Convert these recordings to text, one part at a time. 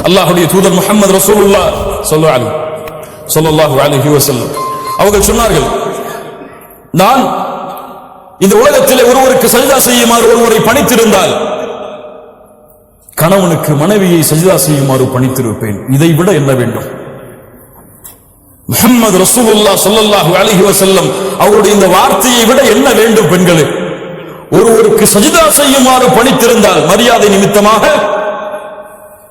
அல்லாஹ்வுடைய தூதர் முஹம்மது ரசூலுல்லாஹ் ஸல்லல்லாஹு அலைஹி வஸல்லம் அவர்கள் சொன்னார்கள், நான் இந்த உலகத்திலே ஒருவருக்கு சஜ்தா செய்யுமாறு ஒருவரை பணித்திருந்தால் கணவனுக்கு மனைவியை சஜ்தா செய்யுமாறு பணித்திருப்பேன். இதை விட என்ன வேண்டும்? முஹம்மது ரசூலுல்லாஹ் ஸல்லல்லாஹு அலைஹி வஸல்லம் அவருடைய இந்த வார்த்தையை விட என்ன வேண்டும்? பெண்களே, ஒருவருக்கு சஜ்தா செய்யுமாறு பணித்திருந்தால் மரியாதை நிமித்தமாக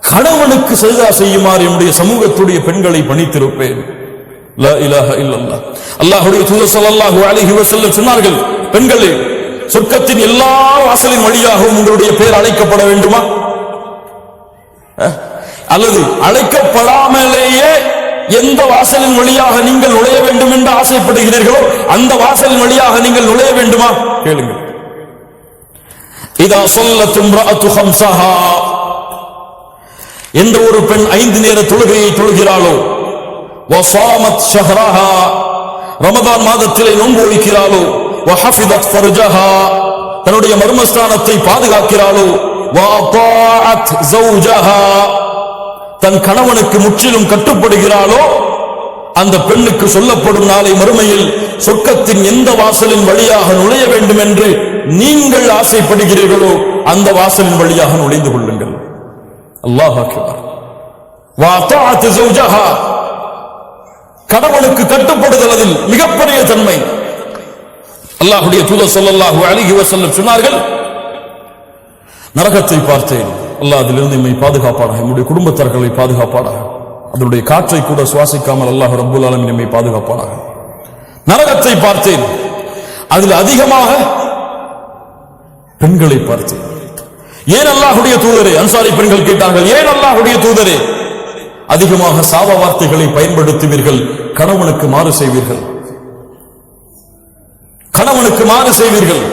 கணவனுக்கு சஜ்தா செய்யுமாறு என்னுடைய சமூகத்துடைய பெண்களை பணித்திருப்பேன். லா இலாஹ இல்லல்லாஹ். அல்லாஹ்வுடைய தூதர் ஸல்லல்லாஹு அலைஹி வஸல்லம் சொன்னார்கள், பெண்களே, சொர்க்கத்தின் எல்லா வாசலின் வழியாகவும் உங்களுடைய பெயர் அழைக்கப்பட வேண்டுமா? அல்லது அழைக்கப்படாமலேயே எந்த வாசலின் வழியாக நீங்கள் நுழைய வேண்டும் என்று ஆசைப்படுகிறீர்களோ அந்த வாசலின் வழியாக நீங்கள் நுழைய வேண்டுமா? கேளுங்கள். இதா ஸல்லத் இம்ரஅத்து ஹம்ஸஹா, எந்த ஒரு பெண் 5 நேர தொழுகையை தொழுகிறாளோ, வஸாமத் ஷஹ்ரஹா, ரமதான் மாதத்திலே நோன்பு வைக்கிறாளோ, வஹஃபிதத் ஃபர்ஜஹா, தன்னுடைய மர்மஸ்தானத்தை பாதுகாக்கிறாளோ, வஅதாஅத் ஸௌஜஹா, தன் கணவனுக்கு முற்றிலும் கட்டுப்படுகிறாளோ, அந்த பெண்ணுக்கு சொல்லப்படும் நாளை மறுமையில் சொர்க்கத்தின் எந்த வாசலின் வழியாக நுழைய வேண்டும் என்று நீங்கள் ஆசைப்படுகிறீர்களோ அந்த வாசலின் வழியாக நுழைந்து கொள்ளுங்கள். அல்லாஹ் அக்பர். வஅதாஅத் ஸௌஜஹா, கணவனுக்கு கட்டுப்படுதல் அதில் மிகப்பெரிய தன்மை. அல்லாஹ்வுடைய தூதர் ஸல்லல்லாஹு அலைஹி வஸல்லம் சொன்னார்கள், நரகத்தை பார்த்தேன், அல்லாஹ் அதிலிருந்து நம்மை பாதுகாப்பானாக, நம்முடைய குடும்பத்தார்களை பாதுகாப்பானாக, அதனுடைய காற்றை கூட சுவாசிக்காமல் அல்லாஹ் ரப்புல் ஆலமீன் நம்மை பாதுகாப்பானாக. நரகத்தை பார்த்தேன், அதில் அதிகமாக பெண்களை பார்த்தேன். ஏன் அல்லாஹ்வுடைய தூதரே? அன்சாரி பெண்கள் கேட்டார்கள், ஏன் அல்லாஹ்வுடைய தூதரே அதிகமாக சாப வார்த்தைகளை பயன்படுத்துவீர்கள், கணவனுக்கு மாறு செய்வீர்கள், கணவனுக்கு மாறு செய்வீர்கள்?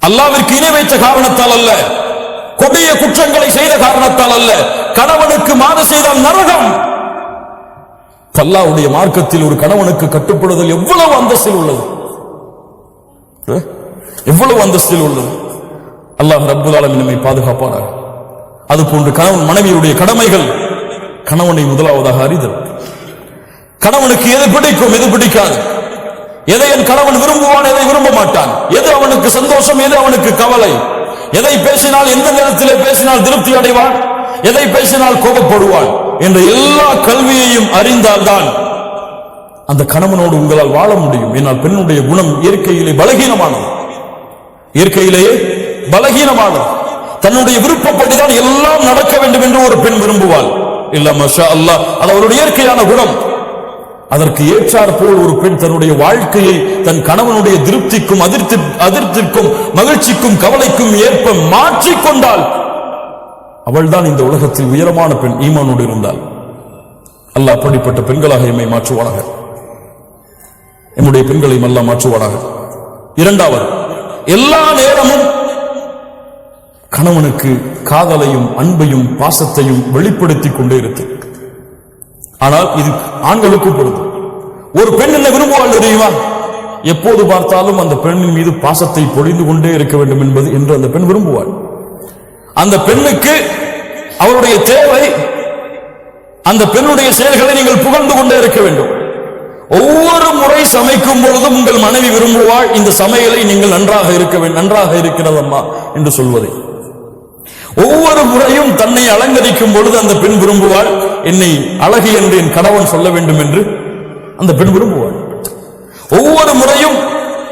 அல்லாஹ்விற்கு இணை வைத்த காரணத்தால் அல்ல, கொடிய குற்றங்களை செய்த காரணத்தால் அல்ல, கணவனுக்கு மாறு செய்தால் நரகம். அல்லாஹ்வுடைய மார்க்கத்தில் ஒரு கணவனுக்கு கட்டுப்படுதல் எவ்வளவு அந்தஸ்தில் உள்ளது, எவ்வளவு அந்தஸ்தில் உள்ளது. அல்லாஹ் ரப்புல் ஆலமீன் நம்மை பாதுகாப்பானாக. அதுபோன்று கணவன் மனைவியுடைய கடமைகள், கணவனை முதலாவதாக அறிதல். கணவனுக்கு எது பிடிக்கும், எது பிடிக்காது, எதை என் கணவன் விரும்புவான், எதை விரும்ப மாட்டான், எது அவனுக்கு சந்தோஷம், எது அவனுக்கு கவலை, எதை பேசினால் எந்த நேரத்திலே பேசினால் திருப்தி அடைவான், எதை பேசினால் கோபப்படுவான் என்ற எல்லா கல்வியையும் அறிந்தால்தான் அந்த கணவனோடு உங்களால் வாழ முடியும். ஏனால் பெண்ணுடைய குணம் இயற்கையிலே பலகீனமானது, இயற்கையிலேயே பலகீனமானது. தன்னுடைய விருப்பப்படிதான் எல்லாம் நடக்க வேண்டும் என்று ஒரு பெண் விரும்புவாள். இல்ல மாஷா அல்லாஹ், அது அவருடைய இயற்கையான குணம். அதற்கு ஏற்றார் போல் ஒரு பெண் தன்னுடைய வாழ்க்கையை தன் கணவனுடைய திருப்திக்கும் அதிர்ப்திக்கும் மகிழ்ச்சிக்கும் கவலைக்கும் ஏற்ப மாற்றிக்கொண்டால் அவள்தான் இந்த உலகத்தில் உயரமான பெண், ஈமானோடு இருந்தால். அல்லாஹ் அப்படிப்பட்ட பெண்களாக எம்மை மாற்றுவானாக, என்னுடைய பெண்களையும் அல்லாஹ் மாற்றுவானாக. இரண்டாவது, எல்லா நேரமும் கணவனுக்கு காதலையும் அன்பையும் பாசத்தையும் வெளிப்படுத்திக் கொண்டே இருக்கு. ஆனால் இது ஆண்களுக்கும் பொருந்தும். ஒரு பெண் என்ன விரும்புவாள் தெரியுமா? எப்போது பார்த்தாலும் அந்த பெண்ணின் மீது பாசத்தை பொழிந்து கொண்டே இருக்க வேண்டும் என்பது என்று அந்த பெண் விரும்புவாள். அந்த பெண்ணுக்கு அவருடைய தேவை, அந்த பெண்ணுடைய செயல்களை நீங்கள் புகழ்ந்து கொண்டே இருக்க வேண்டும். ஒவ்வொரு முறை சமைக்கும் பொழுதும் உங்கள் மனைவி விரும்புவாள், இந்த சமையலை நீங்கள் நன்றாக இருக்க வேண்டும், நன்றாக இருக்கிறதம்மா என்று சொல்வதை. ஒவ்வொரு முறையும் தன்னை அலங்கரிக்கும் பொழுது அந்த பெண் விரும்புவாள், என்னை அழகு என்று என் கணவன் சொல்ல வேண்டும் என்று அந்த பெண் விரும்புவாள். ஒவ்வொரு முறையும்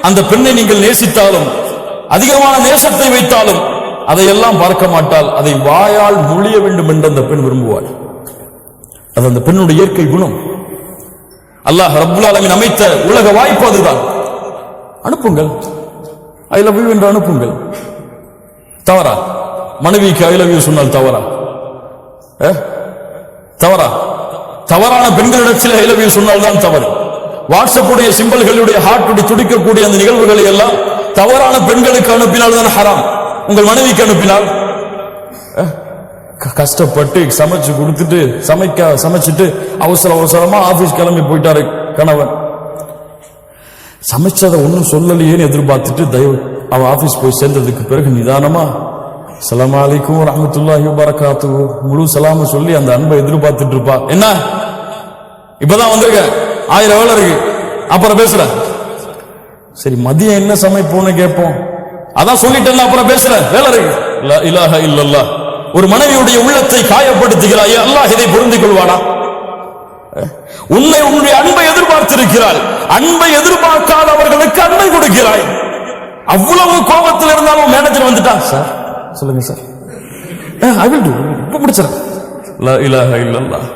அந்த பெண்ணை நீங்கள் நேசித்தாலும், அதிகமான நேசத்தை வைத்தாலும் அதையெல்லாம் பார்க்க மாட்டால், அதை வாயால் மொழிய வேண்டும் என்று அந்த பெண் விரும்புவாள். அது அந்த பெண்ணுடைய இயற்கை குணம். அல்லாஹ் ரப்புல் ஆலமீன் அமைத்த உலக வாய்ப்பு அதுதான். அனுப்புங்கள், ஐ லவ் யூ என்று அனுப்புங்கள். தவறா? மனைவிக்கு ஐ லவ் யூ சொன்னால் தவறா? தவறா? தவறான பெண்களிடத்தில் ஐ லவ் யூ சொன்னால் தான் தவறு. வாட்ஸ்அப்புடைய சிம்பல்களுடைய ஹார்ட் துடிக்கக்கூடிய அந்த நிகழ்வுகளை எல்லாம் தவறான பெண்களுக்கு அனுப்பினால் தான் ஹராம். உங்கள் மனைவிக்கு அனுப்பினால் கஷ்டப்பட்டு சமைச்சு கொடுத்துட்டு சமைச்சிட்டு அவசரமா ஆபீஸ் கிளம்பி போயிட்டாரு கணவன். சமைச்சதை ஒன்னும் சொல்லலையேன்னு எதிர்பார்த்துட்டு அவன் ஆபீஸ் போய் சேர்ந்ததுக்கு பிறகு நிதானமா அஸ்ஸலாமு அலைக்கும் வரஹ்மத்துல்லாஹி வபரகாத்துஹு முழு சலாம சொல்லி அந்த அன்பை எதிர்பார்த்துட்டு இருப்பா. என்ன இப்பதான் வந்திருக்க, 1000 வேலை இருக்கு, அப்புறம் பேசுற. சரி மதியம் என்ன சமைப்போன்னு கேட்போம். அதான் சொல்லிட்டேன், அப்புறம் பேசுற, வேலை இருக்கு. லா இலாஹ இல்லல்லாஹ். ஒரு மனைவியுடைய உள்ளத்தை காயப்படுத்துகிறாய், அல்லாஹ் இதை பொருந்திக் கொள்வானா? உன்னுடைய அன்பை எதிர்பார்த்திருக்கிறாள், அன்பை எதிர்பார்க்காதவர்களுக்கு அன்பை கொடுக்கிறாய். அவ்வளவு கோபத்தில் இருந்தாலும் மேனேஜர் வந்துட்டா, சார் சொல்லுங்க சார், ஐ வில் டு, இப்ப முடிச்சிடறேன். லா இலாஹ இல்லல்லாஹ்,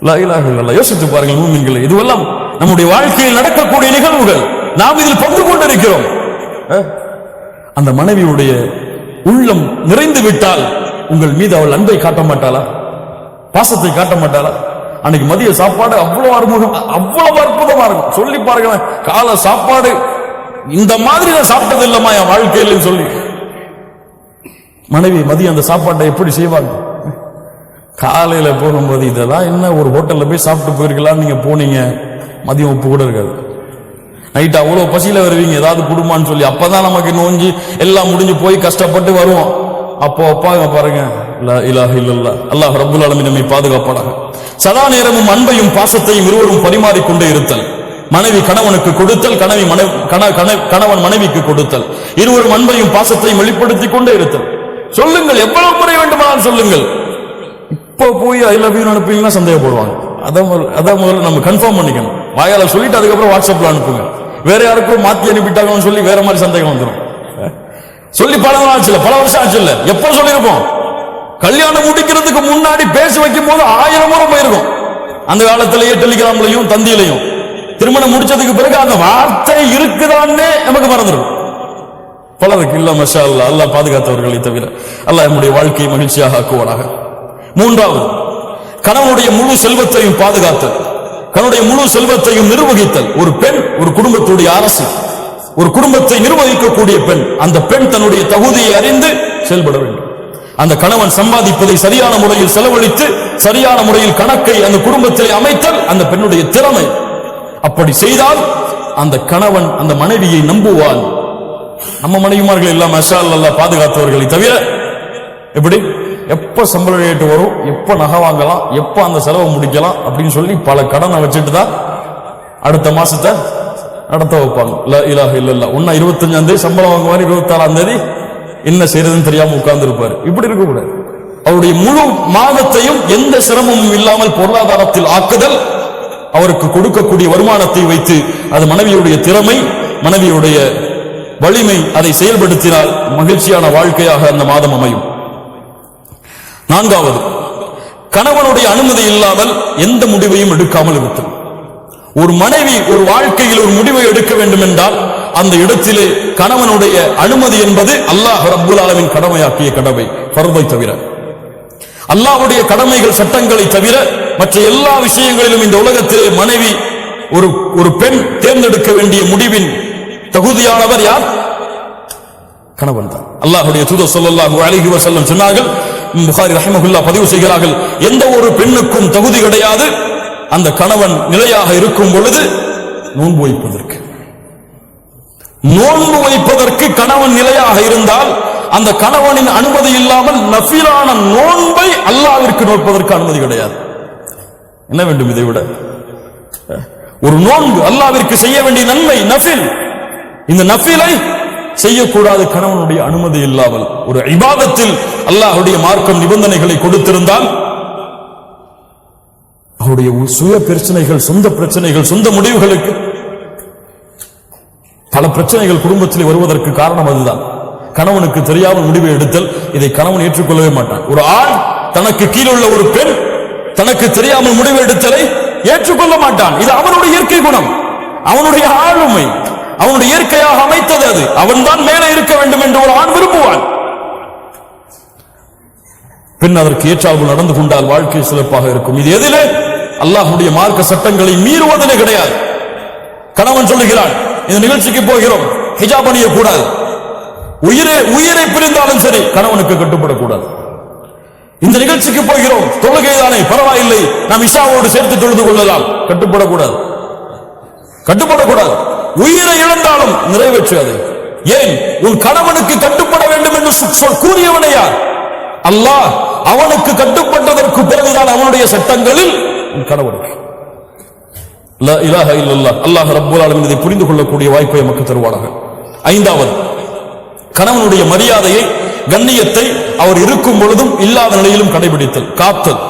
லா இலாஹ இல்லல்லாஹ். யோசித்து பாருங்கள் மூமின்களே, இதுவெல்லாம் நம்முடைய வாழ்க்கையில் நடக்கக்கூடிய நிகழ்வுகள், நாம் இதில் பங்கு கொண்டிருக்கிறோம். அந்த மனைவியுடைய உள்ளம் நிறைந்து விட்டால் உங்கள் மீது அவள் அன்பை காட்ட மாட்டாளா, பாசத்தை காட்ட மாட்டாளா? அன்னைக்கு மதிய சாப்பாடு அவ்வளவு அறுமுகம், அவ்வளவு அற்புதமா இருக்கும். சொல்லி பாருங்க, கால சாப்பாடு இந்த மாதிரி நான் சாப்பிட்டது இல்லமா என் வாழ்க்கையில் சொல்லி மனைவி மதியம் அந்த சாப்பாட்டை எப்படி செய்வாங்க? காலையில போகும்போது இதெல்லாம் என்ன, ஒரு ஹோட்டல்ல போய் சாப்பிட்டு போயிருக்கலாம், நீங்க போனீங்க மதியம் உப்பு கூட இருக்காது. நைட்டு அவ்வளவு பசியில வருவீங்க, ஏதாவது குடும்பம்னு சொல்லி, அப்பதான் நமக்கு நோஞ்சி எல்லாம் முடிஞ்சு போய் கஷ்டப்பட்டு வருவோம். அப்போ அப்பாங்க பாருங்க, லா இலாஹ இல்லல்லாஹ், அல்லாஹ் ரப்புல் ஆலமீன் நம்மை பாதுகாப்பானாக. சதா நேரமும் அன்பையும் பாசத்தையும் இருவரும் பரிமாறிக்கொண்டே இருத்தல். மனைவி கணவனுக்கு கொடுத்தல், கணவன் மனைவிக்கு கொடுத்தல், இருவரும் அன்பையும் பாசத்தையும் வெளிப்படுத்திக் கொண்டே இருத்தல். சொல்லுங்கள், எவ்வளவு முறை வேண்டுமானால் சொல்லுங்கள். இப்போ போய் ஐ லவ் யூ அனுப்புவீங்கன்னா சந்தேகப்படுவாங்க. அதான் முதல்ல நம்ம கன்ஃபார்ம் பண்ணிக்கணும். வாயால சொல்லிட்டு அதுக்கப்புறம் வாட்ஸ்அப்ல அனுப்புங்க. வேற யாருக்கும் மாத்தி அனுப்பிட்டாங்கன்னு சொல்லி வேற மாதிரி சந்தேகம் வந்துடும். சொல்லி பல நாள் ஆச்சு, பல வருஷம் ஆச்சு இல்ல, எப்போ சொல்லியிருப்போம்? கல்யாணம் முடிக்கிறதுக்கு முன்னாடி பேசி வைக்கும் போது 1000 முறை போயிருக்கும். அந்த காலத்திலேயே டெலிகிராம்லையும் தந்தியிலையும். திருமணம் முடிச்சதுக்கு பிறகு அந்த வார்த்தை இருக்குதான்னு நமக்கு மறந்துடும். பலருக்கு இல்ல, மஷா அல்லாஹ், அல்லாஹ் பாதுகாத்தவர்களை தவிர. அல்லாஹ் நம்முடைய வாழ்க்கையை மகிழ்ச்சியாக ஆக்குவானாக. மூன்றாவது, கணவனுடைய முழு செல்வத்தையும் பாதுகாத்தல், கணவனுடைய முழு செல்வத்தையும் நிர்வகித்தல். ஒரு பெண் ஒரு குடும்பத்துடைய அரசு, ஒரு குடும்பத்தை நிர்வகிக்கக்கூடிய பெண். அந்த பெண் தன்னுடைய தகுதியை அறிந்து செயல்பட வேண்டும். அந்த கணவன் சம்பாதிப்பதை சரியான முறையில் செலவழித்து சரியான முறையில் கணக்கை அந்த குடும்பத்திலே அமைத்தல் அந்த பெண்ணுடைய திறமை. அப்படி செய்தால் அந்த கணவன் அந்த மனைவியை நம்புவான். நம்ம மனைவிமார்கள் எல்லாம் மஷா அல்லாஹ் பாதுகாத்தவர்களை தவிர, எப்படி எப்ப சம்பளம் ரேட்டு வரும், எப்ப நகை வாங்கலாம், எப்ப அந்த செலவை முடிக்கலாம் அப்படின்னு சொல்லி பல கடனை வச்சுட்டு தான் அடுத்த மாசத்தை நடத்த வைப்பாங்க. லா இலாஹ இல்லல்லாஹ். 25ஆம் தேதி சம்பளம் வாங்குவாரு, 26ஆம் தேதி என்ன செய்யறதுன்னு தெரியாம உட்கார்ந்து இருப்பாரு. இப்படி இருக்க கூடாது. அவருடைய முழு மாதத்தையும் எந்த சிரமமும் இல்லாமல் பொருளாதாரத்தில் ஆக்குதல், அவருக்கு கொடுக்கக்கூடிய வருமானத்தை வைத்து அது மனைவியுடைய திறமை, மனைவியுடைய வலிமை, அதை செயல்படுத்தினால் மகிழ்ச்சியான வாழ்க்கையாக அந்த மாதம் அமையும். நான்காவது, கணவனுடைய அனுமதி இல்லாமல் எந்த முடிவையும் எடுக்காமல் இருத்தல். ஒரு மனைவி ஒரு வாழ்க்கையில் ஒரு முடிவை எடுக்க வேண்டும் என்றால் அந்த இடத்திலே கணவனுடைய அனுமதி என்பது அல்லாஹ் ரப்புல் ஆலமீன் கடமையாக்கிய கடமை, ஃபர்தை தவிர. அல்லாஹ்வுடைய கடமைகள் சட்டங்களை தவிர மற்ற எல்லா விஷயங்களிலும் இந்த உலகத்திலே மனைவி ஒரு பெண் தேர்ந்தெடுக்க வேண்டிய முடிவின் தகுதியானவர் யார்? கணவன் தான். அல்லாஹ்வுடைய தூதர் ஸல்லல்லாஹு அலைஹி வஸல்லம் சொன்னார்கள், புகாரி ரஹிமஹுல்லாஹ் பதிவு செய்கிறார்கள், எந்த ஒரு பெண்ணுக்கும் தகுதி கிடையாது அந்த கணவன் நிலையாக இருக்கும் பொழுது நோன்பு வைப்பதற்கு. நோன்பு வைப்பதற்கு கணவன் நிலையாக இருந்தால் அந்த கணவனின் அனுமதி இல்லாமல் நஃபிலான நோன்பை அல்லாஹ்விற்கு நோற்பதற்கு அனுமதி கிடையாது. என்ன வேண்டும் இதை விட? ஒரு நோன்பு அல்லாஹ்விற்கு செய்ய வேண்டிய நன்மை நஃபில். இந்த நஃபிலை செய்யக்கூடாது கணவனுடைய அனுமதி இல்லாமல். ஒரு இபாதத்தில் அல்லாஹ்வுடைய மார்க்கம் நிபந்தனைகளை கொடுத்திருந்தால் அவருடைய சுய பிரச்சனைகள், சொந்த பிரச்சனைகள், சொந்த முடிவுகளுக்கு பல பிரச்சனைகள் குடும்பத்திலே வருவதற்கு காரணம் அதுதான். கணவனுக்கு தெரியாமல் முடிவை எடுத்தல், இதை கணவன் ஏற்றுக்கொள்ளவே மாட்டான். ஒரு ஆண் தனக்கு கீழே உள்ள ஒரு பெண் தனக்கு தெரியாமல் முடிவு எடுத்தலை ஏற்றுக்கொள்ள மாட்டான். இது அவனுடைய இயற்கை குணம், அவனுடைய ஆளுமை, அவனுடைய இயற்கையாக அமைத்தது அது. அவன் தான் மேலே இருக்க வேண்டும் என்று ஒரு ஆண் விரும்புவான். பெண் அதற்கு ஏற்றால் நடந்து கொண்டால் வாழ்க்கை சிறப்பாக இருக்கும். இது எதிலே? அல்லாஹ்வுடைய மார்க்க சட்டங்களை மீறுவதிலே கிடையாது. கணவன் சொல்லுகிறான், இந்த நிகழ்ச்சிக்கு போகிறோம், ஹிஜாப் அணியக்கூடாது. உயிரை பிரிந்தாலும் சரி கணவனுக்கு கட்டுப்படக்கூடாது. இந்த நிகழ்ச்சிக்கு போகிறோம், தொழுகைதானே பரவாயில்லை, நாம் இஷாவோடு சேர்த்து தொழுது கொள்ளலாம், கட்டுப்படக்கூடாது. உயிரை இழந்தாலும் நிறைவேற்றாது. ஏன் உன் கணவனுக்கு கட்டுப்பட வேண்டும் என்று கூறியவனே யார்? அல்லாஹ். அவனுக்கு கட்டுப்பட்டதற்கு பிறகுதான் அவனுடைய சட்டங்களில் உன் கணவனுக்கு. லா இலாஹ இல்லல்லாஹ். அல்லாஹ் ரப்பல் ஆலமீன் இதை புரிந்து கொள்ளக்கூடிய வாய்ப்பை நமக்கு தருவானாக. ஐந்தாவது, கணவனுடைய மரியாதையை, கண்ணியத்தை அவர் இருக்கும் பொழுதும் இல்லாத நிலையிலும் கடைபிடித்தல், காத்தல்.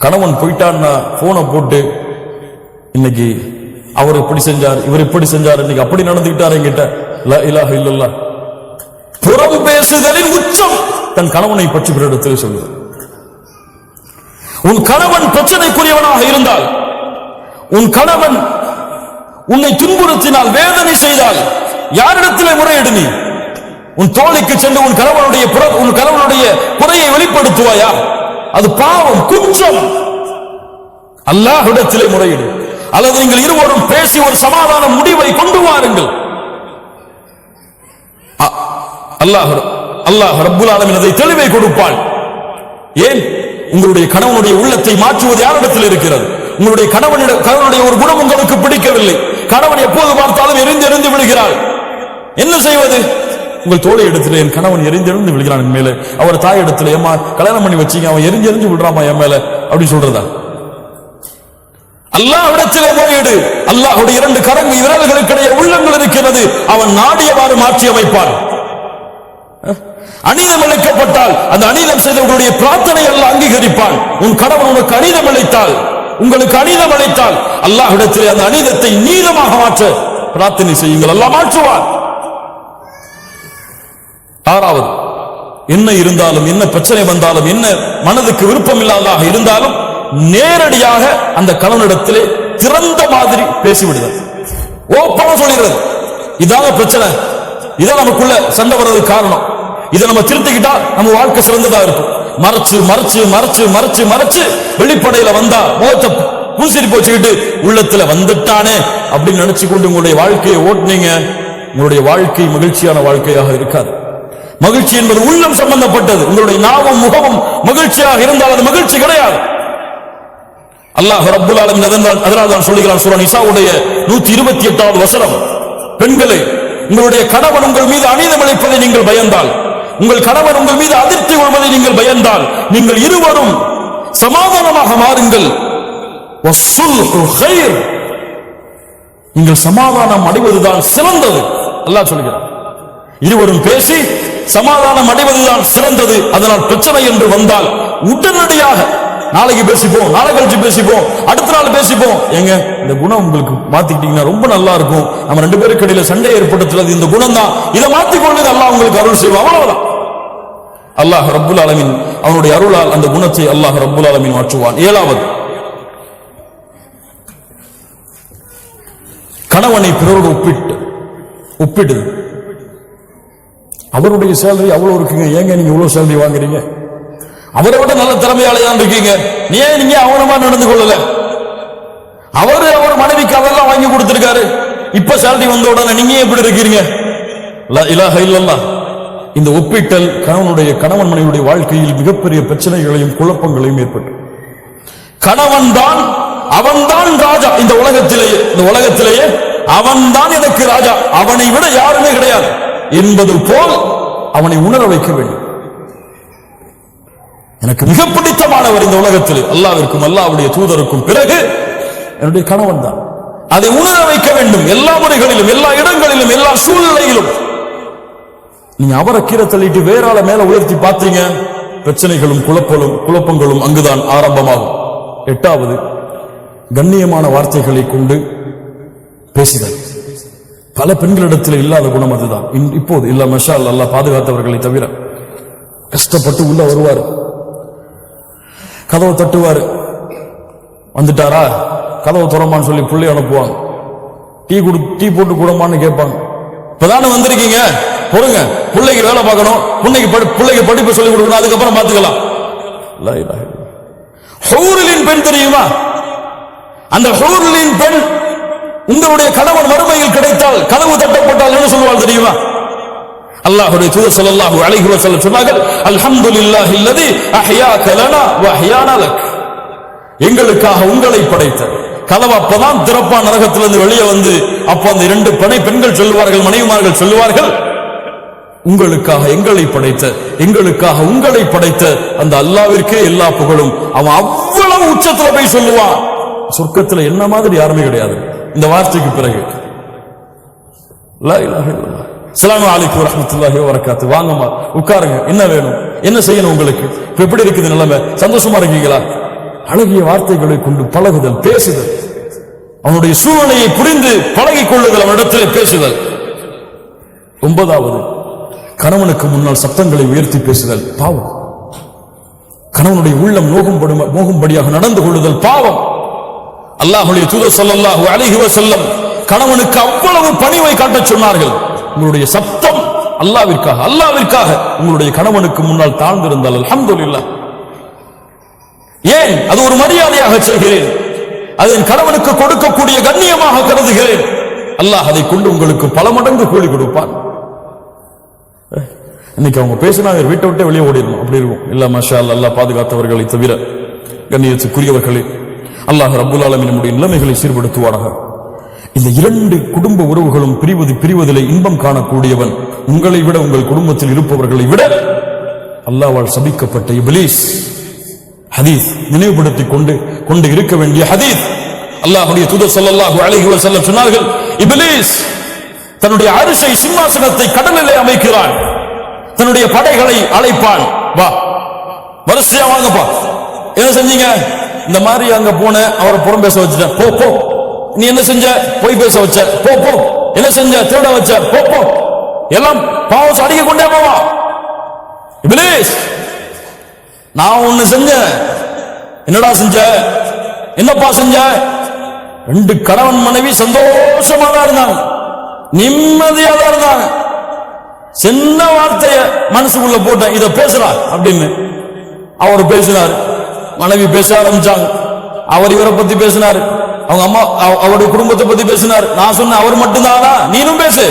கணவன் போயிட்டான்னா போனை போட்டு இன்னைக்கு அவர் இப்படி செஞ்சார், இவர் இப்படி செஞ்சார், இன்னைக்கு அப்படி நடந்துகிட்டார் என்கிட்ட. லா இலாஹ இல்லல்லாஹ். புறம் பேசுதலின் உச்சம் தன் கணவனை பற்றி பிறரிடத்தில் சொல்லுவது. உன் கணவன் பிரச்சனைக்குரியவனாக இருந்தால், உன் கணவன் உன்னை துன்புறுத்தினால், வேதனை செய்தால், யாரிடத்திலே முறையிடு? நீ உன் தோழிக்கு சென்று உன் கணவனுடைய குறையை வெளிப்படுத்துவாயா? அது பாவம், குற்றம். அல்லாஹ்விடத்திலே முறையிடு. அல்லது நீங்கள் இருவரும் பேசி ஒரு சமாதான முடிவை கொண்டு வாருங்கள். அல்லாஹ் ரப்புல் ஆலமீன் அதை தெளிவை கொடுப்பான். ஏன்? உங்களுடைய கணவனுடைய உள்ளத்தை மாற்றுவது யாரிடத்தில் இருக்கிறது? உங்களுடைய கணவனுடைய ஒரு குணம் உங்களுக்கு பிடிக்கவில்லை, கணவன் எப்போது பார்த்தாலும் எரிந்து விழுகிறாள், என்ன செய்வது? உங்கள் தோழி இடத்துல என் கணவன் எரிந்து விழுகிறான் என் மேல, அவர் தாய் இடத்துல ஏமா கல்யாணம் பண்ணி வச்சீங்க, அவன் எரிஞ்சு விடுறாமா என் மேல, அப்படி சொல்றதா? அல்லாஹ்விடத்திலே முறையீடு. அல்லாஹ்வுடைய இரண்டு விரல்களுக்கிடையே உள்ளங்கள் இருக்கிறது, அவன் நாடியவாறு மாற்றி அமைப்பான். அநீதம் இழைக்கப்பட்டால் அந்த அநீதம் செய்தவர்களுடைய பிரார்த்தனை அல்லாஹ் அங்கீகரிப்பான். உன் கணவன் உனக்கு அநீதம் இழைத்தால், உங்களுக்கு அநீதம் அளித்தால், அல்லாஹ்விடத்திலே அந்த அநீதத்தை நீதமாக மாற்ற பிரார்த்தனை செய்யுங்கள், அல்லாஹ் மாற்றுவார். ஆறாவது, என்ன இருந்தாலும், என்ன பிரச்சனை வந்தாலும், என்ன மனதுக்கு விருப்பம் இல்லாததாக இருந்தாலும் நேரடியாக அந்த கணவனிடத்திலே திறந்த மாதிரி பேசிவிடுதல், ஓப்பனா சொல்லிடுறது. இதாங்க பிரச்சனை, இதான் நமக்குள்ள சண்டை வர்றதுக்கு காரணம், இதை நம்ம திருத்திக்கிட்டா நம்ம வாழ்க்கை சிறந்ததா இருக்கும். மறைச்சு மறைச்சு மறைச்சு மறைச்சு மறைச்சு வெளிப்படையில வந்தா முகத்தை பூசிட்டு போச்சுக்கிட்டு உள்ளத்துல வந்துட்டானே அப்படின்னு நினைச்சு கொண்டு உங்களுடைய வாழ்க்கையை ஓட்டுனீங்க, உங்களுடைய வாழ்க்கை மகிழ்ச்சியான வாழ்க்கையாக இருக்காது. மகிழ்ச்சி என்பது உள்ளம் சம்பந்தப்பட்டது. உங்களுடைய நாவும் முகமும் மகிழ்ச்சியாக இருந்தால் அது மகிழ்ச்சி கிடையாது. அல்லாஹ் ரப்புல் ஆலமீன் அதனால் தான் சொல்லுகிறான் சூரா நிசாவுடைய 128வது வசனம், பெண்களே, உங்களுடைய கணவன் உங்கள் மீது அநீதம் இழைப்பதை நீங்கள் பயந்தால், உங்கள் கணவன் உங்கள் மீது அதிர்ச்சி கொள்வதை நீங்கள் பயந்தால், நீங்கள் இருவரும் சமாதானமாக மாறுங்கள். நீங்கள் சமாதானம் அடைவதுதான் சிறந்தது. அல்லாஹ் சொல்கிறார், இருவரும் பேசி சமாதானம் அடைவதுதான் சிறந்தது. அதனால் பிரச்சனை என்று வந்தால் உடனடியாக நாளைக்கு பேசிப்போம், நாளை கழிச்சு பேசிப்போம், அடுத்த நாள் பேசிப்போம். எங்க இந்த குணம் உங்களுக்கு மாத்திக்கிட்டீங்கன்னா ரொம்ப நல்லா இருக்கும். நம்ம ரெண்டு பேருக்கு இடையில சண்டை ஏற்படுத்துறது இந்த குணம் தான், இதை மாத்திக்கொண்டு அல்லாஹ் உங்களுக்கு அருள் செய்வோம். அவ்வளவுதான். அல்லாஹ் ரப்புல் ஆலமீன் அவனுடைய அருளால் அந்த குணத்தை அல்லாஹ் ரப்புல் ஆலமீன் மாற்றுவான். ஏழாவது, கணவனை பிறரோடு ஒப்பிடுது. அவருடைய சேலரி அவ்வளவு இருக்குங்க, ஏங்க நீங்க இவ்வளவு சேலரி வாங்குறீங்க? அவரை விட நல்ல திறமையாளதான் இருக்கீங்க, ஏன் நீங்க அவனமா நடந்து கொள்ளல? அவர் மனைவிக்கு அதெல்லாம் வாங்கி கொடுத்திருக்காரு, இப்ப சேலரி வந்த உடனே நீங்க எப்படி இருக்கிறீங்க? லா இலாஹ இல்லல்லாஹ். இந்த ஒப்பிட்டல் கணவன் மனைவியுடைய வாழ்க்கையில் மிகப்பெரிய பிரச்சனைகளையும் குழப்பங்களையும் ஏற்பட்டு, அவன் தான் ராஜா இந்த உலகத்திலேயே அவன் தான் எனக்கு ராஜா, அவனை விட யாருமே கிடையாது என்பது போல் அவனை உணர வைக்க வேண்டும். எனக்கு மிக பிடித்தமானவர் இந்த உலகத்தில் அல்லாஹ்விற்கும் அல்லாஹ்வுடைய தூதருக்கும் பிறகு என்னுடைய கணவன் தான். அதை உணர வைக்க வேண்டும் எல்லா முறைகளிலும், எல்லா இடங்களிலும், எல்லா சூழ்நிலையிலும். நீங்க அவரை கீழே தள்ளிட்டு வேற ஆள மேல உயர்த்தி பார்த்தீங்க, பிரச்சனைகளும் குழப்பங்களும் அங்குதான் ஆரம்பமாகும். எட்டாவது, கண்ணியமான வார்த்தைகளை கொண்டு பேசுதல். பல பெண்களிடத்தில் இல்லாத குணம் அதுதான். இப்போது இல்ல மஷா அல்லாஹ் பாதுகாத்தவர்களை தவிர கஷ்டப்பட்டு உள்ள வருவார், கதவை தட்டுவாரு, வந்துட்டாரா கதவை துறமான்னு சொல்லி பிள்ளை அனுப்புவாங்க, டீ போட்டு கூடமான்னு கேட்பாங்க. இப்பதானே வந்திருக்கீங்க, பொறுங்க, பிள்ளைக்கு வேலை பார்க்கணும், பிள்ளைக்கு படிப்பு சொல்லி கொடுக்கணும், அதுக்கப்புறம் பார்த்துக்கலாம். ஹூரிலின் பெண் தெரியுமா? அந்த ஹூரிலின் பெண் உங்களுடைய கணவன் வறுமையில் கிடைத்தால், கதவு தட்டப்பட்டால் என்ன சொல்லுவாள் தெரியுமா? அல்லாஹ்வுடைய தூதர் ஸல்லல்லாஹு அலைஹி வஸல்லம் சொன்னார்கள், அல்ஹம்துலில்லாஹில்லதி அஹ்யாக லனா வ அஹ்யானா லக். எங்களுக்காக உங்களை படைத்த, கதவை அப்பதான் திறப்பா நரகத்திலிருந்து வெளியே வந்து, அப்ப அந்த 2 பெண்கள் சொல்லுவார்கள், மனைவிமார்கள் சொல்லுவார்கள், உங்களுக்காக எங்களை படைத்த, எங்களுக்காக உங்களை படைத்த அந்த அல்லாஹ்விற்கே எல்லா புகழும். அவன் அவ்வளவு உச்சத்துல போய் சொல்லுவான். சொர்க்கத்துல என்ன மாதிரி யாருமே கிடையாது இந்த வார்த்தைக்கு பிறகு. லா இலாஹ இல்லல்லாஹ். அஸ்ஸலாமு அலைக்கும் வரஹ்மத்துல்லாஹி வபரகாத்துஹு. வாங்கம்மா உட்காருங்க, என்ன வேணும், என்ன செய்யணும் உங்களுக்கு, இப்ப எப்படி இருக்குது நிலைமை, சந்தோஷமா இருக்கீங்களா? அழகிய வார்த்தைகளை கொண்டு பழகுதல், பேசுதல், அவனுடைய சூழ்நிலையை புரிந்து பழகிக் கொள்ளுதல், அவனிடத்திலே பேசுதல். 9வது, கணவனுக்கு முன்னால் சத்தங்களை உயர்த்தி பேசுதல் பாவம். கணவனுடைய உள்ளம் நோகும்படியாக நடந்து கொள்ளுதல் பாவம். அல்லாஹ்வுடைய தூதர் ஸல்லல்லாஹு அலைஹி வஸல்லம் கணவனுக்கு அவ்வளவு பணிவை காட்டச் சொன்னார்கள். உங்களுடைய சத்தம் அல்லாஹ்விற்காக உங்களுடைய கணவனுக்கு முன்னால் தாழ்ந்திருந்தால் அல்ஹம்துலில்லாஹ். ஏன்? அது ஒரு மரியாதையாக செய்கிறேன், அது என் கணவனுக்கு கொடுக்கக்கூடிய கண்ணியமாக கருதுகிறேன். அல்லாஹ் அதை கொண்டு உங்களுக்கு பல மடங்கு கூலி கொடுப்பான். இன்னைக்கு அவங்க பேசினா வீட்டை விட்டே வெளியே ஓடிடணும், அப்படி இருக்கும். இல்ல மாஷா அல்லாஹ், அல்லாஹ் பாதுகாத்தவர்களை தவிர கண்ணியத்துக்குரியவர்களே, அல்லாஹ் ரப்புல் ஆலமீன் நம்முடைய நிலைமைகளை சீர்படுத்துவாராக. இந்த 2 குடும்ப உறவுகளும் பிரிவதிலே இன்பம் காணக்கூடியவன் உங்களை விட, உங்கள் குடும்பத்தில் இருப்பவர்களை விட அல்லாஹ்வால் சபிக்கப்பட்ட இப்லீஸ். ஹதீஸ் நினைவுபடுத்திக் கொண்டு இருக்க வேண்டிய ஹதீஸ். அல்லாஹ்வுடைய தூதர் ஸல்லல்லாஹு அலைஹி வஸல்லம் சொன்னார்கள், இப்லீஸ் தன்னுடைய அரிசை சிம்மாசனத்தை கடலிலே அமைக்கிறான், தன்னுடைய படைகளை அழைப்பான், வா வரிசையா வாங்கப்பா. என்ன செஞ்சீங்க? இந்த மாதிரி அங்க போன, அவரை புறம் பேச வச்சுட்டேன், போ போ. நீ என்ன செஞ்ச? போய் பேச வச்ச, போ போ. என்ன செஞ்ச? திருட வச்ச, போ போ. எல்லாம் பாவம் அடிக்க கொண்டே போவா. இப்லீஸ், நான் ஒண்ணு செஞ்சேன். என்னடா செஞ்ச? என்னப்பா செஞ்ச? 2 கணவன் மனைவி சந்தோஷமா தான் இருந்தாங்க, நிம்மதியா தான் இருந்தாங்க. சின்ன வார்த்தைய மனசுக்குள்ள போட்டேன், இத பேசுறா அப்படின்னு. அவர் பேசினார், மனைவி பேச ஆரம்பிச்சாங்க. அவர் இவரை பத்தி பேசினார், அவங்க அம்மா அவருடைய குடும்பத்தை பத்தி பேசினார். நான் சொன்ன அவர் மட்டும்தானா? நீனும் பேசு,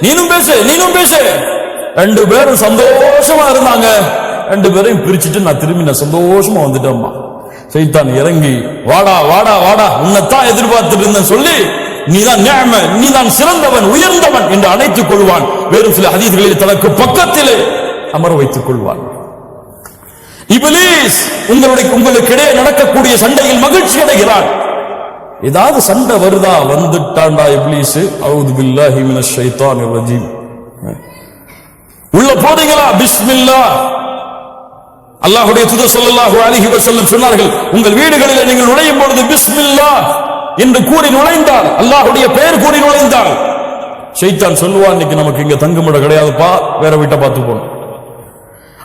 நீனும் பேசு, நீனும் பேசு. 2 பேரும் சந்தோஷமா இருந்தாங்க. 2 பேரையும் பிரிச்சுட்டு நான் திரும்பி சந்தோஷமா வந்துட்டேம்மா. சைத்தான் இறங்கி, வாடா வாடா வாடா, உன்னைத்தான் எதிர்பார்த்துட்டு இருந்தேன் சொல்லி, நீதான் நிஅம, நீதான் சிறந்தவன், உயர்ந்தவன் என்று அழைத்துக் கொள்வான். வேறு சில ஹதீஸ்களில் தனக்கு பக்கத்திலே அமர வைத்துக் கொள்வான். இப்லீஸ் உங்களுக்கிடையே நடக்கக்கூடிய சண்டையில் மகிழ்ச்சி அடைகிறான். ஏதாவது சண்டை வருதா, வந்துட்டான்டா இப்லீஸ், அஊது பில்லாஹி மினஷ் ஷைத்தானிர் ரஜீம். உள்ள போறீங்களா? பிஸ்மில்லாஹ். அல்லாஹ்வுடைய தூதர் ஸல்லல்லாஹு அலைஹி வஸல்லம் சொன்னார்கள், உங்கள் வீடுகளில் நீங்கள் நுழையும் பொழுது பிஸ்மில்லாஹ் என்று கூறி நுழைந்தால், அல்லாஹ்வுடைய பெயர் கூறி நுழைந்தால், ஷைத்தான் சொல்லுவான், இன்னைக்கு நமக்கு இங்க தங்குமிடம் கிடையாதுப்பா, வேற வீட்டை பார்த்து போகணும்.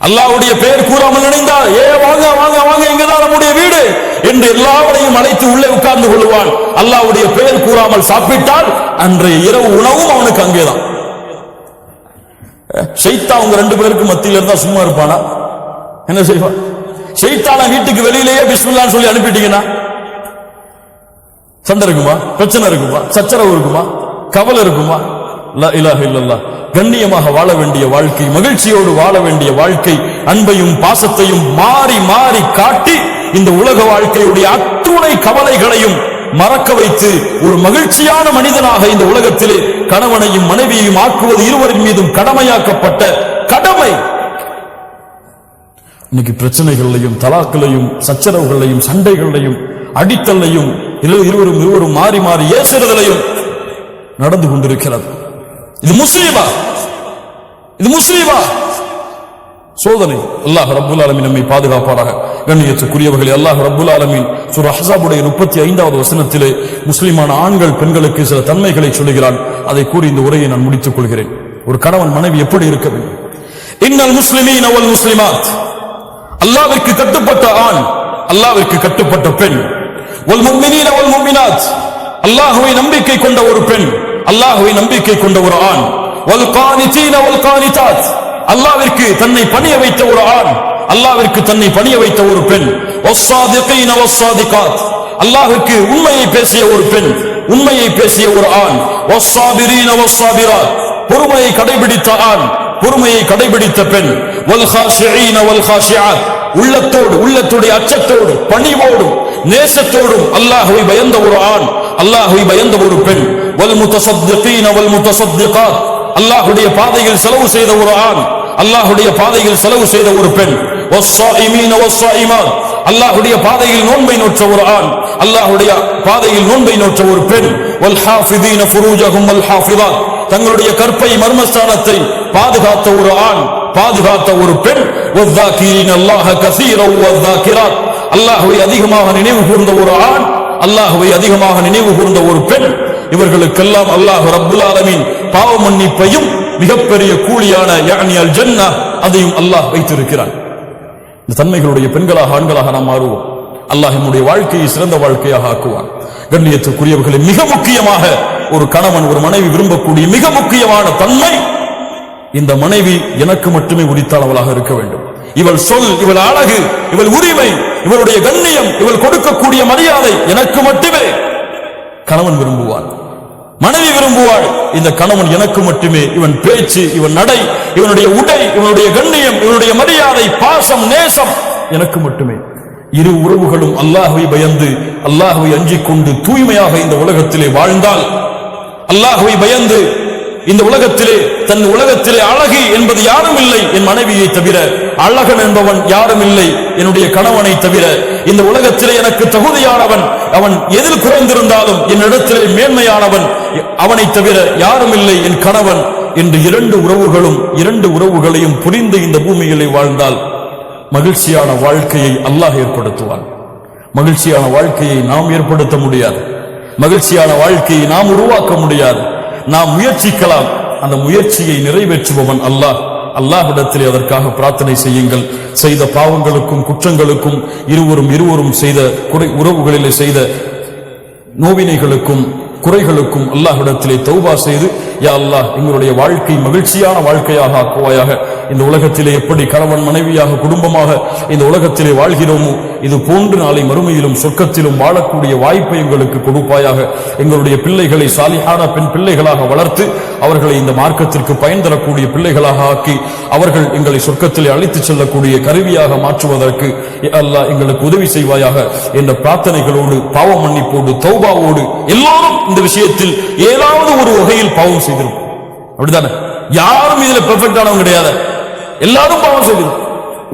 அல்லாஹ்வுடைய பெயர் கூறாமல் நுழைந்தால், வாங்க வாங்க வாங்க, இங்கதான் நம்முடைய வீடு என்று எல்லாவரையும் அழைத்து உள்ளே உட்கார்ந்து கொள்வான். அல்லாஹ்வுடைய பெயர் கூறாமல் சாப்பிட்டால் அன்றைய இரவு உணவும் அவனுக்கு அங்கேதான். ஷைத்தான் அவங்க 2 பேருக்கு மத்தியில இருந்தா சும்மா இருப்பானா? என்ன செய்வான்? ஷைத்தான வீட்டுக்கு வெளியிலேயே பிஸ்மில்லாஹ்னு சொல்லி அனுப்பிட்டீங்கன்னா சண்டை இருக்குமா? பிரச்சனை இருக்குமா? சச்சரவு இருக்குமா? கவலை இருக்குமா? லா இலாஹ இல்லல்லாஹ். கண்ணியமாக வாழ வேண்டிய வாழ்க்கை, மகிழ்ச்சியோடு வாழ வேண்டிய வாழ்க்கை, அன்பையும் பாசத்தையும் மாறி மாறி காட்டி இந்த உலக வாழ்க்கையுடைய அத்துணை கவலைகளையும் மறக்க வைத்து ஒரு மகிழ்ச்சியான மனிதனாக இந்த உலகத்திலே கணவனையும் மனைவியையும் ஆக்குவது இருவரின் மீதும் கடமையாக்கப்பட்ட கடமை. இன்னைக்கு பிரச்சனைகளையும், தலாக்களையும், சச்சரவுகளையும், சண்டைகளையும், அடித்தலையும், இருவரும் மாறி மாறி ஏசுறதையும் நடந்து கொண்டிருக்கிறது. இது முஸ்லீமா? இது முஸ்லீமா? சோதனை. அல்லாஹ் ரப்புல் ஆலமீன் நம்மை பாதுகாப்பாராக. கண்ணியத்துக்குரியவர்களே, அல்லாஹ் ரப்புல் ஆலமீன் சூரா அஹ்ஸாபுடைய 35வது வசனத்திலே முஸ்லிமான ஆண்கள் பெண்களுக்கு சில தன்மைகளை சொல்கிறான். அதை கூறி இந்த உரையை நான் முடித்துக் கொள்கிறேன். ஒரு கணவன் மனைவி எப்படி இருக்க வேண்டும்? இன்னல் முஸ்லிமீன வல் முஸ்லிமாத், அல்லாஹ்விற்கு கட்டுப்பட்ட ஆண், அல்லாஹ்விற்கு கட்டுப்பட்ட பெண். வல் முஃமினீன வல் முஃமினாத், அல்லாஹ்வை நம்பிக்கை கொண்ட ஒரு பெண், அல்லாஹ்வை நம்பிக்கை கொண்ட ஒரு ஆண். வல் கானிதீன வல் கானிதாத், அல்லாஹ்விற்கு தன்னை பணிய வைத்த ஒரு ஆண், அல்லாஹ்விற்கு தன்னை பணிய வைத்த ஒரு பெண். வஸ்ஸாதிகீன வஸ்ஸாதிகாத், அல்லாஹ்விற்கு உண்மையை பேசிய ஒரு பெண், உண்மையை பேசிய ஒரு ஆண். வஸ்ஸாபிரீன வஸ்ஸாபிராத், பொறுமையை கடைபிடித்த ஆண், பொறுமையை கடைபிடித்த பெண். வல் காஷிஈன வல் காஷிஆத், உள்ளத்தோடு, உள்ளத்துடைய அச்சத்தோடு, பணிவோடு நேசத்தோடும் அல்லாஹ்வை பயந்த ஒரு ஆண், அல்லாஹ்வை பயந்த ஒரு பெண். வல் முத்தஸத்திகீன வல் முத்தஸத்திகாத், அல்லாஹ்வுடைய பாதையில் செலவு செய்த ஒரு ஆண், அல்லாஹ்வுடைய பாதையில் செலவு செய்த ஒரு பெண். வஸ்ஸாயிமீன வஸ்ஸாயிமாத், அல்லாஹ்வுடைய பாதையில் நோன்பை நோற்ற ஒரு ஆண், அல்லாஹ்வுடைய பாதையில் நோன்பை நோற்ற ஒரு பெண். வல் ஹாஃபிதீன ஃபுரூஜஹும் வல் ஹாஃபிதாத், தங்களுடைய கற்பை மர்மஸ்தானத்தை பாதுகாத்த ஒரு ஆண், பாதுகாத்த ஒரு பெண். வஸ்ஸாகிரீன அல்லாஹ கஸீரன் வஸ்ஸாகிராத், அல்லாஹ்வை அதிகமாக நினைவு கூர்ந்த ஒரு ஆண், அல்லாஹ்வை அதிகமாக நினைவு கூர்ந்த ஒரு பெண். இவர்களுக்கெல்லாம் அல்லாஹ் ரப்புல் ஆலமீன் பாவ மன்னிப்பையும் மிகப்பெரிய கூலியான யானி அல் ஜன்னா அதையும் அல்லாஹ் வைத்திருக்கிறான். இந்த தன்மைகளுடைய பெண்களாக ஆண்களாக நாம் மாறுவோம். அல்லாஹ் நம்முடைய வாழ்க்கையை சிறந்த வாழ்க்கையாக ஆக்குவான். கண்ணியத்துக்குரியவர்களை, மிக முக்கியமாக ஒரு கணவன் ஒரு மனைவி விரும்பக்கூடிய மிக முக்கியமான தன்மை, இந்த மனைவி எனக்கு மட்டுமே உரித்தானவளாக இருக்க வேண்டும். இவள் சொல், இவள் அழகு, இவள் உரிமை, இவளுடைய கண்ணியம், இவள் கொடுக்கக்கூடிய மரியாதை எனக்கு மட்டுமே கணவன் விரும்புவான், மனைவி விரும்புவாள். இந்த கணவன் எனக்கு மட்டுமே, இவன் பேச்சு, இவன் நடை, இவனுடைய உடை, இவனுடைய கண்ணியம், இவனுடைய மரியாதை, பாசம், நேசம் எனக்கு மட்டுமே. இரு உறவுகளும் அல்லாஹ்வை பயந்து அல்லாஹ்வை அஞ்சிக் கொண்டு தூய்மையாக இந்த உலகத்திலே வாழ்ந்தால், அல்லாஹ்வை பயந்து இந்த உலகத்திலே தன் உலகத்திலே அழகு என்பது யாரும் இல்லை என் மனைவியை தவிர, அழகன் என்பவன் யாரும் இல்லை என்னுடைய கணவனை தவிர, இந்த உலகத்திலே எனக்கு தகுதியானவன், அவன் எதில் குறைந்திருந்தாலும் என்னிடத்திலே மேன்மையானவன் அவனை தவிர யாரும் இல்லை என் கணவன் என்று இரண்டு உறவுகளையும் புரிந்து இந்த பூமியிலே வாழ்ந்தால் மகிழ்ச்சியான வாழ்க்கையை அல்லாஹ் ஏற்படுத்துவான். மகிழ்ச்சியான வாழ்க்கையை நாம் ஏற்படுத்த முடியாது, மகிழ்ச்சியான வாழ்க்கையை நாம் உருவாக்க முடியாது. நாம் முயற்சிக்கலாம், அந்த முயற்சியை நிறைவேற்றுபவன் அல்லாஹ். அல்லாஹ்விடத்திலே அதற்காக பிரார்த்தனை செய்யுங்கள். செய்த பாவங்களுக்கும் குற்றங்களுக்கும் இருவரும் செய்த உறவுகளிலே செய்த நோவினைகளுக்கும் குறைகளுக்கும் அல்லாஹ்விடத்திலே தௌபா செய்து, யா அல்லாஹ் எங்களுடைய வாழ்க்கை மகிழ்ச்சியான வாழ்க்கையாக ஆக்குவாயாக. இந்த உலகத்திலே எப்படி கணவன் மனைவியாக குடும்பமாக இந்த உலகத்திலே வாழ்கிறோமோ இது போன்று நாளை மறுமையிலும் சொர்க்கத்திலும் வாழக்கூடிய வாய்ப்பை எங்களுக்கு கொடுப்பாயாக. எங்களுடைய பிள்ளைகளை சாலிஹான பெண் பிள்ளைகளாக வளர்த்து அவர்களை இந்த மார்க்கத்திற்கு பயன் தரக்கூடிய பிள்ளைகளாக ஆக்கி அவர்கள் எங்களை சொர்க்கத்திலே அழைத்துச் செல்லக்கூடிய கருவியாக மாற்றுவதற்கு அல்லாஹ் எங்களுக்கு உதவி செய்வாயாக என்ற பிரார்த்தனைகளோடு, பாவ மன்னிப்போடு, தௌபாவோடு, எல்லாரும் இந்த விஷயத்தில் ஏதாவது ஒரு வகையில் பாவம் செய்திருக்கும். அப்படித்தானே? யாரும் இதுல பெர்ஃபெக்டானவங்க கிடையாது, எல்லாரும் பாவம் செய்திருக்கும்.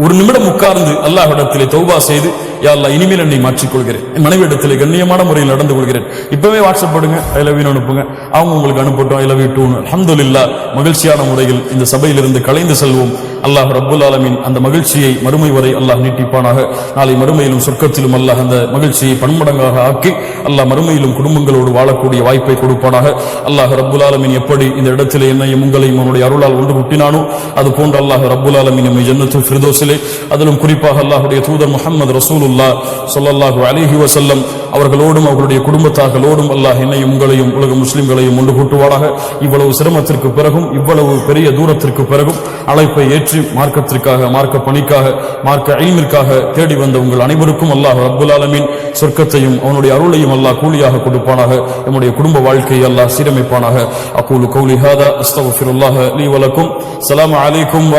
ஒரு நிமிடம் உட்கார்ந்து அல்லாஹ்விடத்திலே தௌபா செய்து, யா அல்லாஹ் இனிமேல் என்னை மாற்றிக்கொள்கிறேன், என் மனைவியிடத்திலே கண்ணியமான முறையில் நடந்து கொள்கிறேன். இப்பவே வாட்ஸ்அப் பண்ணுங்க, ஐ லவ் யூ அனுப்புங்க, அவங்க உங்களுக்கு அனுப்பட்டும், ஐ லவ் யூ டூ. அல்ஹம்துலில்லாஹ், மகிழ்ச்சியான முறையில் இந்த சபையிலிருந்து கலைந்து செல்வோம். அல்லாஹ் ரப்புல் ஆலமீன் அந்த மகிழ்ச்சியை மறுமை வரை அல்லாஹ் நீட்டிப்பானாக. நாளை மறுமையிலும் சொர்க்கத்திலும் அல்லாஹ் அந்த மகிழ்ச்சியை பன்மடங்காக ஆக்கி அல்லாஹ் மறுமையிலும் குடும்பங்களோடு வாழக்கூடிய வாய்ப்பை கொடுப்பானாக. அல்லாஹ் ரப்புல் ஆலமீன் எப்படி இந்த இடத்திலே என்னையும் உங்களையும் அவனுடைய அருளால் ஒன்று கூட்டினானோ அது போன்று அல்லாஹ் ரப்புல் ஆலமீன் நம்மை ஜன்னத்துல் ஃபிர்தௌஸிலே, அதிலும் குறிப்பாக அல்லாஹ்வுடைய தூதர் முஹம்மது ரசூலுல்லாஹ் ஸல்லல்லாஹு அலைஹி வஸல்லம் அவர்களோடும் அவர்களுடைய குடும்பத்தார்களோடும் அல்லாஹ் என்னையும் உங்களையும் உலக முஸ்லிம்களையும் ஒன்று கூட்டுவானாக. இவ்வளவு சிரமத்திற்கு பிறகும், இவ்வளவு பெரிய தூரத்திற்கு பிறகும் அழைப்பை ஏற்று மார்க்கத்திற்காக, மார்க்க பணிக்காக, மார்க்க இல்மிற்காக தேடி வந்த உங்கள் அனைவருக்கும் அல்லாஹ் ரப்புல் ஆலமீன் சொர்க்கத்தையும் அவனுடைய அருளையும் அல்லாஹ் கூலியாக கொடுப்பானாக. நம்முடைய குடும்ப வாழ்க்கையை அல்லாஹ் சீரமைப்பானாக. அகூலு கௌலி ஹாதா அஸ்தக்ஃபிருல்லாஹ லீ வலக்கும். ஸலாமு அலைக்கும்.